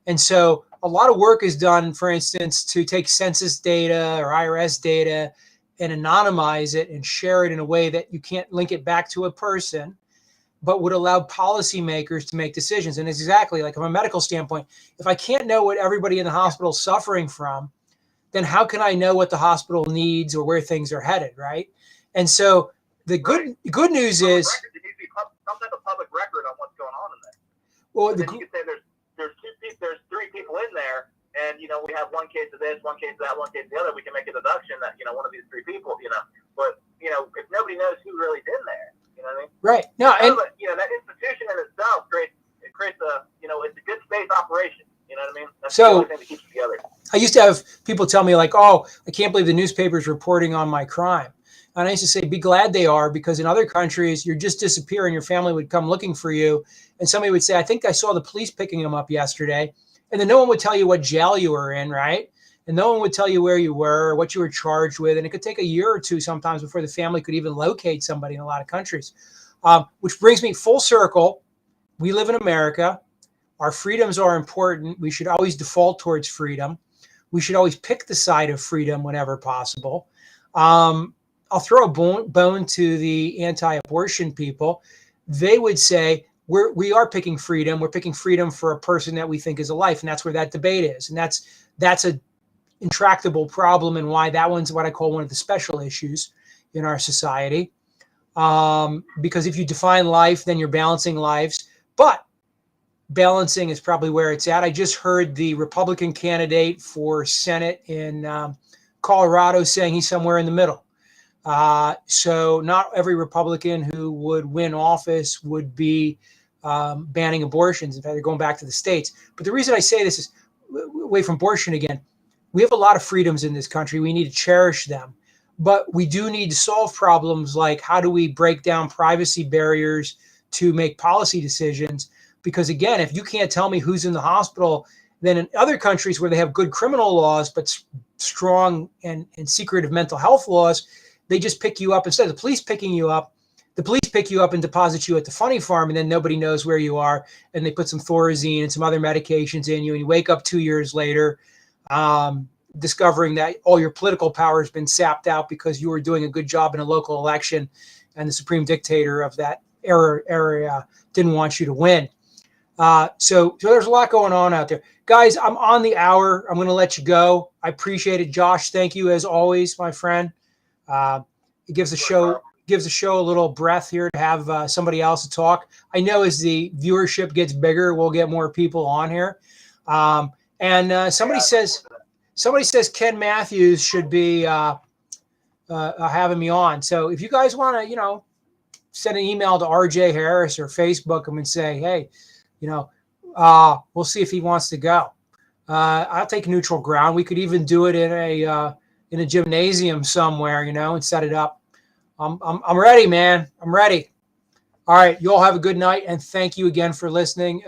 And so a lot of work is done, for instance, to take census data or IRS data and anonymize it and share it in a way that you can't link it back to a person, but would allow policymakers to make decisions. And it's exactly like from a medical standpoint, if I can't know what everybody in the hospital is suffering from, then how can I know what the hospital needs or where things are headed, right? And so the good news is
there needs to be some type of public record on what's going on in there.
Well,
then you could say there's three people in there, and we have one case of this, one case of that, one case of the other. We can make a deduction that one of these three people, But if nobody knows who really's in there, you know what I mean?
Right. No, and
that institution in itself creates a it's a good space operation. You know what I mean? That's
so,
the only thing that keeps it together.
I used to have people tell me like, oh, I can't believe the newspaper's reporting on my crime. And I used to say, be glad they are, because in other countries, you're just disappearing. Your family would come looking for you. And somebody would say, I think I saw the police picking him up yesterday. And then no one would tell you what jail you were in, right? And no one would tell you where you were or what you were charged with. And it could take a year or two sometimes before the family could even locate somebody in a lot of countries. Which brings me full circle. We live in America. Our freedoms are important. We should always default towards freedom. We should always pick the side of freedom whenever possible. I'll throw a bone to the anti-abortion people. They would say, we are picking freedom. We're picking freedom for a person that we think is a life. And that's where that debate is. And that's a intractable problem, and why that one's what I call one of the special issues in our society. Because if you define life, then you're balancing lives. But balancing is probably where it's at. I just heard the Republican candidate for Senate in Colorado saying he's somewhere in the middle. So not every Republican who would win office would be banning abortions. In fact, they're going back to the states. But the reason I say this is, away from abortion again, we have a lot of freedoms in this country. We need to cherish them. But we do need to solve problems like, how do we break down privacy barriers to make policy decisions? Because again, if you can't tell me who's in the hospital, then in other countries where they have good criminal laws, but strong and secretive mental health laws, they just pick you up. Instead of the police picking you up, the police pick you up and deposit you at the funny farm, and then nobody knows where you are. And they put some Thorazine and some other medications in you, and you wake up 2 years later, discovering that all your political power has been sapped out because you were doing a good job in a local election, and the supreme dictator of that area didn't want you to win. So there's a lot going on out there. Guys, I'm on the hour. I'm going to let you go. I appreciate it. Josh, thank you as always, my friend. It gives the show a little breath here to have somebody else to talk. I know as the viewership gets bigger, we'll get more people on here. And somebody says Ken Matthews should be having me on. So if you guys want to, send an email to RJ Harris or Facebook him and say, hey, we'll see if he wants to go. I'll take neutral ground. We could even do it in a gymnasium somewhere, and set it up. I'm ready, man. I'm ready. All right. You all have a good night. And thank you again for listening.